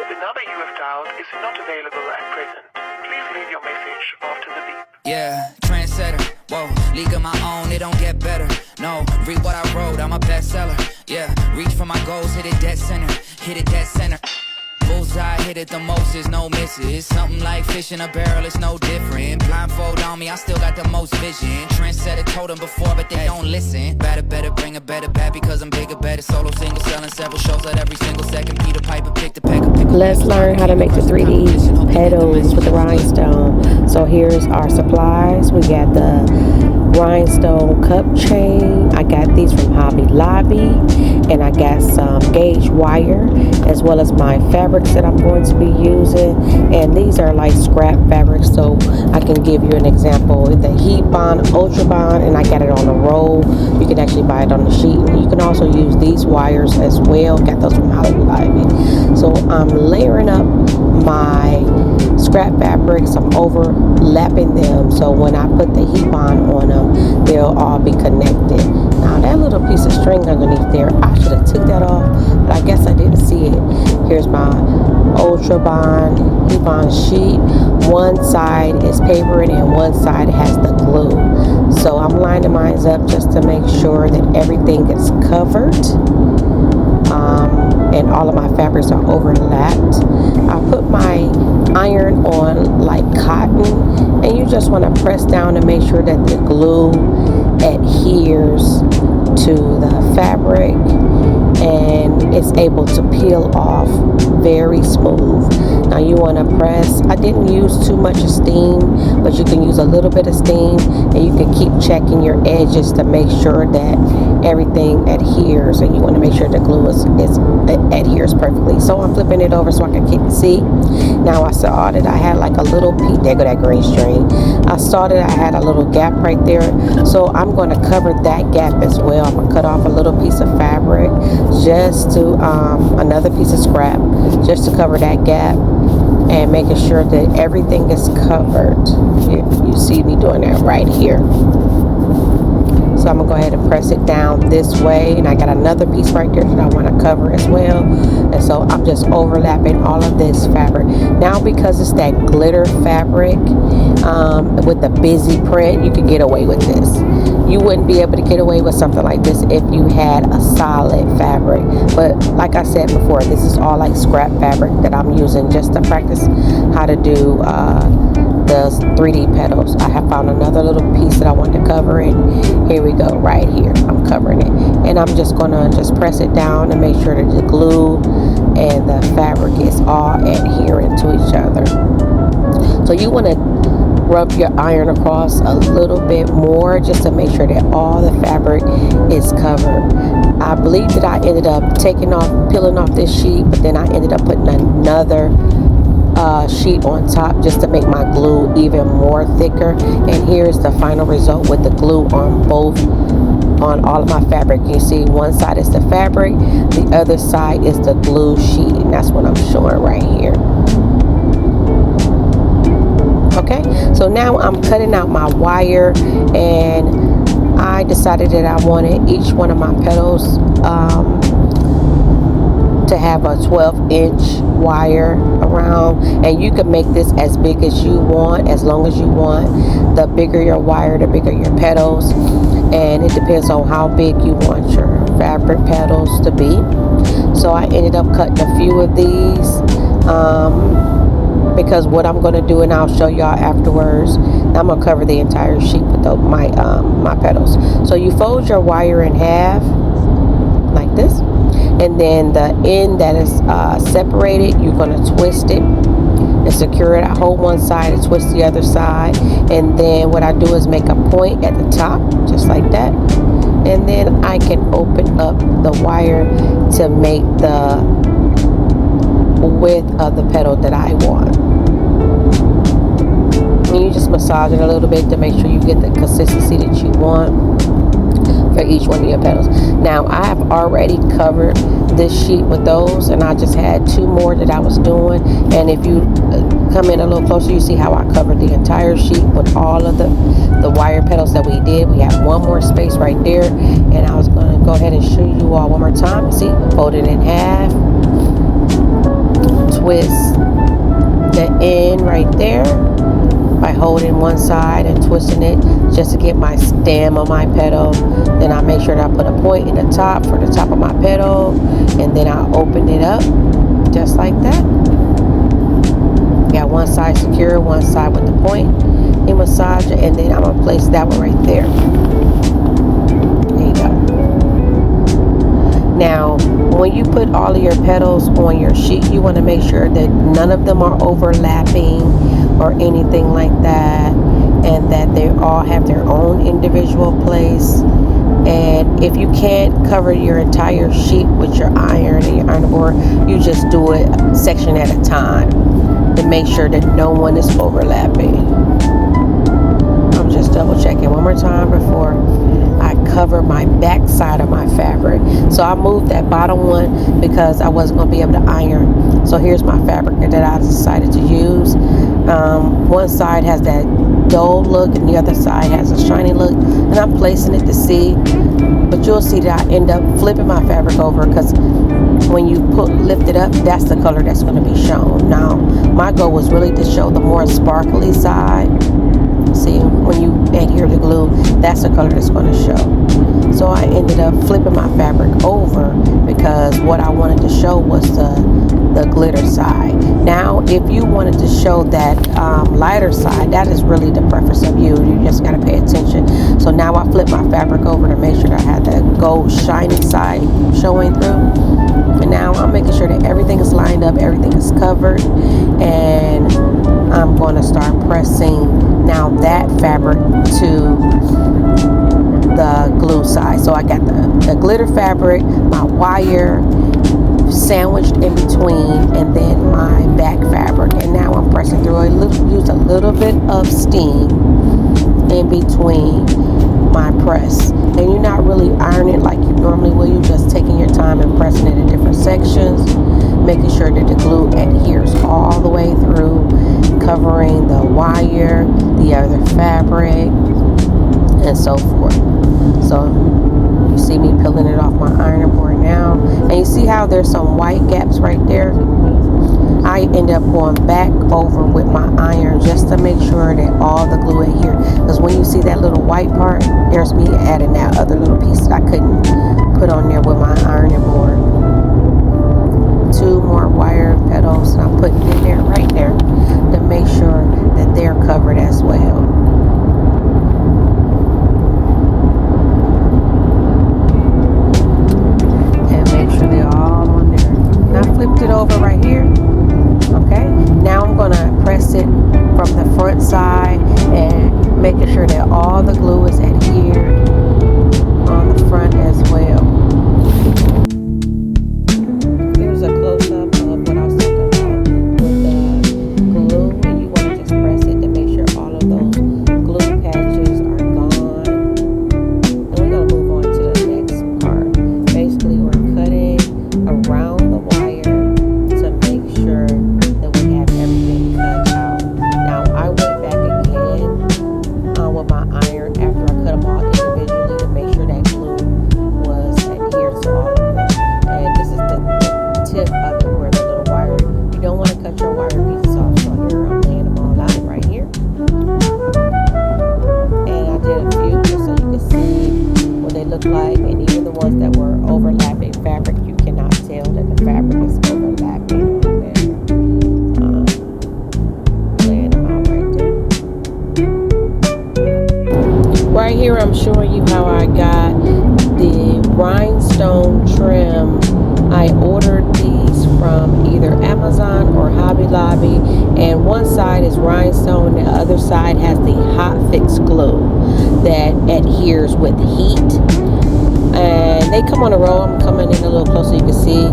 The number you have dialed is not available at present. Please leave your message after the beep. Yeah, trendsetter, whoa, league of my own, it don't get better. No, read what I wrote, I'm a bestseller. Yeah, reach for my goals, hit it dead center, hit it dead center. Bullseye, hit it the most, there's no misses. Something like fish in a barrel, it's no different. Blindfold on me, I still got the most vision. Trendsetter told them before, but they don't listen. Better, bring a better back because I'm bigger, better. Solo, single, selling several shows at every single second. Peter Piper, pick the peck. Let's learn how to make the 3D petals with the rhinestone. So here's our supplies. We got the rhinestone cup chain. I got these from Hobby Lobby, and I got some gauge wire as well as my fabrics that I'm going to be using. And these are like scrap fabrics, so I can give you an example. The heat bond, ultra bond, and I got it on a roll. You can actually buy it on the sheet. And you can also use these wires as well. Got those from Hobby Lobby. So I'm layering up my scrap fabrics. I'm overlapping them, so when I put the heat bond on them, they'll all be connected. Now that little piece of string underneath there, I should have took that off, but I guess I didn't see it. Here's my ultra bond heat bond sheet. One side is papered and one side has the glue. So I'm lining mine up just to make sure that everything is covered. And all of my fabrics are overlapped. I put my iron on like cotton, and you just want to press down to make sure that the glue adheres to the fabric and it's able to peel off very smooth. Now you want to press. I didn't use too much steam, but you can use a little bit of steam, and you can keep checking your edges to make sure that everything adheres, and you want to make sure the glue adheres perfectly. So I'm flipping it over so I can see. Now I saw that I had like a little piece. There go that green string. I saw that I had a little gap right there, so I'm going to cover that gap as well. I'm going to cut off a little piece of fabric, just to another piece of scrap, just to cover that gap, and making sure that everything is covered. You see me doing that right here. So I'm gonna go ahead and press it down this way, and I got another piece right there that I want to cover as well. And so I'm just overlapping all of this fabric. Now because it's that glitter fabric with the busy print, you can get away with this. You wouldn't be able to get away with something like this if you had a solid fabric. But like I said before, this is all like scrap fabric that I'm using just to practice how to do the 3D petals. I have found another little piece that I want to cover, and here we go, right here. I'm covering it, and I'm just gonna press it down and make sure that the glue and the fabric is all adhering to each other. So you want to rub your iron across a little bit more just to make sure that all the fabric is covered. I believe that I ended up peeling off this sheet, but then I ended up putting another sheet on top just to make my glue even more thicker. And here's the final result with the glue on all of my fabric. You see one side is the fabric, the other side is the glue sheet, and that's what I'm showing right here. Okay, so now I'm cutting out my wire, and I decided that I wanted each one of my petals to have a 12-inch wire around, and you can make this as big as you want, as long as you want. The bigger your wire, the bigger your petals, and it depends on how big you want your fabric petals to be. So I ended up cutting a few of these because what I'm going to do, and I'll show y'all afterwards, I'm going to cover the entire sheet with my petals. So you fold your wire in half like this, and then the end that is separated, you're going to twist it and secure it. I hold one side and twist the other side, and then what I do is make a point at the top, just like that, and then I can open up the wire to make the width of the petal that I want. And you just massage it a little bit to make sure you get the consistency that you want for each one of your petals. Now I have already covered this sheet with those, and I just had two more that I was doing. And if you come in a little closer, you see how I covered the entire sheet with all of the wire petals that we did. We have one more space right there, and I was going to go ahead and show you all one more time. See, fold it in half, twist the end right there by holding one side and twisting it just to get my stem on my petal. Then I make sure that I put a point in the top for the top of my petal, and then I open it up just like that. Got one side secure, one side with the point. You massage it, and then I'm gonna place that one right there. There you go. Now, when you put all of your petals on your sheet, you want to make sure that none of them are overlapping or anything like that, and that they all have their own individual place. And if you can't cover your entire sheet with your iron and your iron board, you just do it section at a time to make sure that no one is overlapping. I'm just double checking one more time before I cover my back side of my fabric. So I moved that bottom one because I wasn't going to be able to iron. So here's my fabric that I decided to use. One side has that dull look and the other side has a shiny look, and I'm placing it to see. But you'll see that I end up flipping my fabric over, because when you lift it up, that's the color that's going to be shown. Now, my goal was really to show the more sparkly side. See, when you adhere the glue, that's the color that's going to show. So I ended up flipping my fabric over because what I wanted to show was the glitter side. Now, if you wanted to show that lighter side, that is really the preference of you. You just got to pay attention. So now I flip my fabric over to make sure that I had that gold shiny side showing through. And now I'm making sure that everything is lined up, everything is covered, and I'm going to start pressing now that fabric to the glue side. So I got the glitter fabric, my wire sandwiched in between, and then my back fabric. And now I'm pressing through. I use a little bit of steam in between my press. And you're not really ironing it like you normally will. You're just taking your time and pressing it in different sections, making sure that the glue adheres all the way through, covering the wire, the other fabric, and so forth. So you see me peeling it off my iron board now, and you see how there's some white gaps right there. I end up going back over with my iron just to make sure that all the glue adhere, because when you see that little white part, there's me adding that other little piece that I couldn't put on there with my ironing board. 2 more wire petals, and I'm putting it in there right there to make sure that they're covered as well. And make sure they're all on there. Now I flipped it over right here. Okay, now I'm going to press it from the front side and making sure that all the glue is adhered on the front as well. Here's a close-up of what I was talking about with the glue, and you want to just press it to make sure all of those glue patches are gone. And we're going to move on to the next part. Basically, we're cutting around the wire to make sure that we have everything cut out. Now, I went back again with my iron after I cut them all individually to make sure that glue was adhered to all of them. And this is the tip of where the little wire, you don't want to cut your wire pieces off. So here I'm laying them all out right here. And I did a few just so you can see what they look like. And even the ones that were overlapping fabric, you cannot tell that the fabric is overlapping on there. Laying them out right there. Right here I'm showing you how I got the rhinestone trim. I ordered these from either Amazon or Hobby Lobby, and one side is rhinestone, the other side has the hot fix glue that adheres with heat. And they come on a roll. I'm coming in a little closer, you can see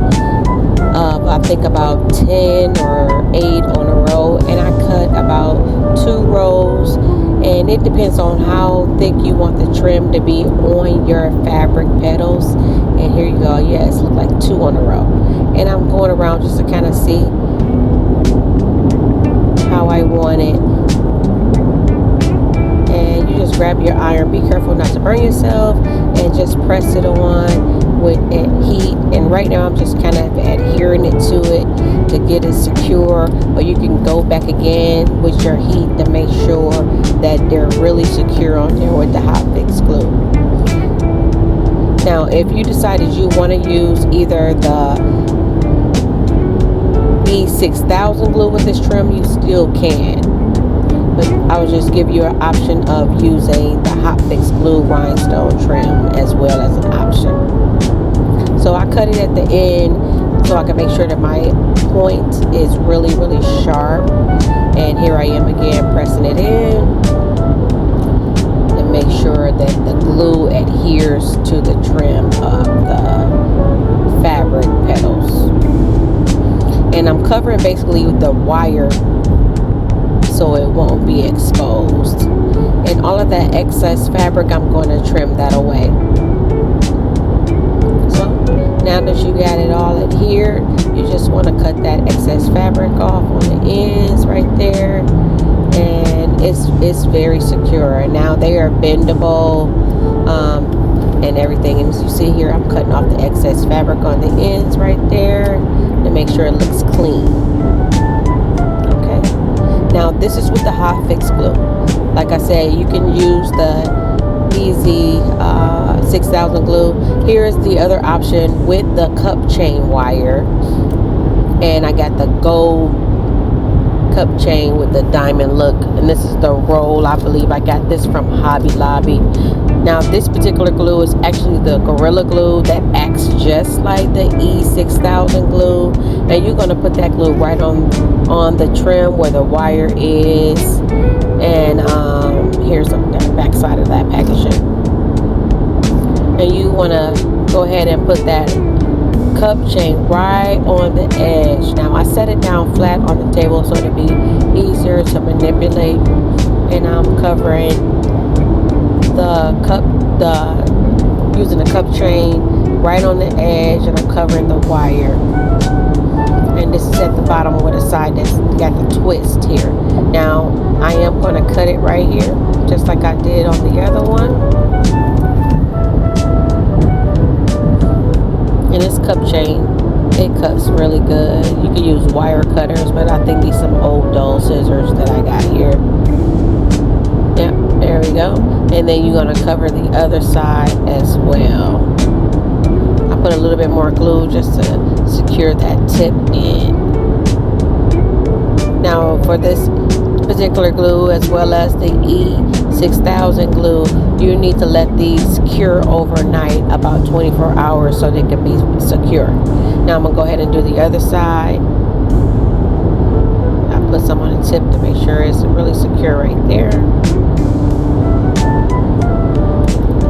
I think about 10 or 8 on a row, and I cut about 2 rows, and it depends on how thick you want the trim to be on your fabric petals. And here you go. Yes, look like 2 on a row. And I'm going around just to kind of see how I want it. And you just grab your iron. Be careful not to burn yourself, and just press it on with heat, and right now I'm just kind of adhering it to it to get it secure, but you can go back again with your heat to make sure that they're really secure on there with the hot fix glue. Now if you decided you want to use either the E6000 glue with this trim, you still can, but I would just give you an option of using the hot fix glue rhinestone trim as well as an option. So I cut it at the end so I can make sure that my point is really sharp, and here I am again pressing it in to make sure that the glue adheres to the trim of the fabric petals. And I'm covering basically the wire so it won't be exposed. And all of that excess fabric, I'm going to trim that away. So now that you got it all adhered, you just want to cut that excess fabric off on the ends right there. And it's very secure. And now they are bendable and everything. And as you see here, I'm cutting off the excess fabric on the ends right there to make sure it looks clean. Okay, now this is with the hot fix glue. Like I said, you can use the easy 6000 glue. Here's the other option with the cup chain wire, and I got the gold cup chain with the diamond look, and this is the roll. I believe I got this from Hobby Lobby. Now this particular glue is actually the Gorilla Glue that acts just like the E6000 glue, and you're going to put that glue right on the trim where the wire is. And here's the back side of that packaging, and you want to go ahead and put that cup chain right on the edge. Now I set it down flat on the table so it'll be easier to manipulate, and I'm covering using the cup chain right on the edge, and I'm covering the wire. And this is at the bottom where the side that's got the twist here. Now I am going to cut it right here just like I did on the other one. And this cup chain, it cuts really good. You can use wire cutters, but I think these some old dull scissors that I got here. Yep, there we go. And then you're going to cover the other side as well. I put a little bit more glue just to secure that tip in. Now for this particular glue, as well as the E6000 glue, you need to let these cure overnight, about 24 hours, so they can be secure. Now I'm going to go ahead and do the other side. I put some on the tip to make sure it's really secure right there.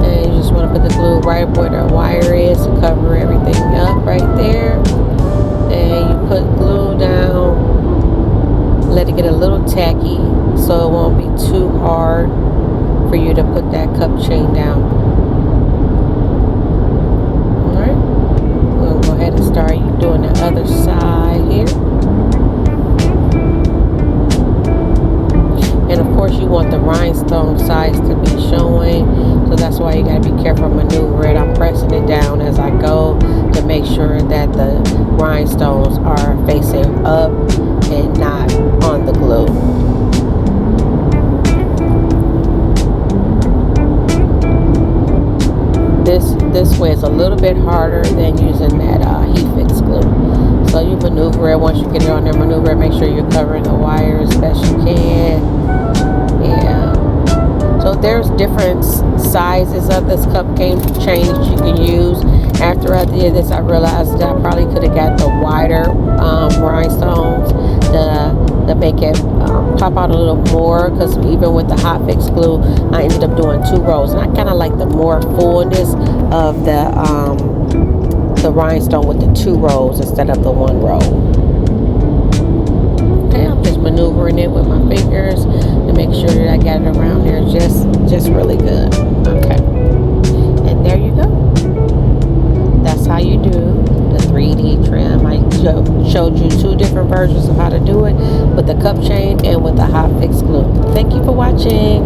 And you just want to put the glue right where the wire is to cover everything up right there. And you put glue down, let it get a little tacky so it won't be too hard for you to put that cup chain down. Alright, we'll go ahead and start doing the other side here. And of course you want the rhinestone sides to be showing, so that's why you got to be careful maneuver it. I'm pressing it down as I go to make sure that the rhinestones are facing up and not on the glue. This way is a little bit harder than using that heat fix glue. So you maneuver it. Once you get it on there, maneuver it. Make sure you're covering the wire as best you can. Yeah. So there's different sizes of this cup chain that you can use. After I did this, I realized that I probably could have got the wider rhinestones to make it pop out a little more, because even with the hot fix glue, I ended up doing 2 rows, and I kind of like the more fullness of the rhinestone with the 2 rows instead of the 1 row. Okay, I'm just maneuvering it with my fingers to make sure that I got it around there just really good. Okay, and there you go. That's how you do the 3D trim. I showed you 2 different versions of how to do it, with the cup chain and with the hot fix glue. Thank you for watching.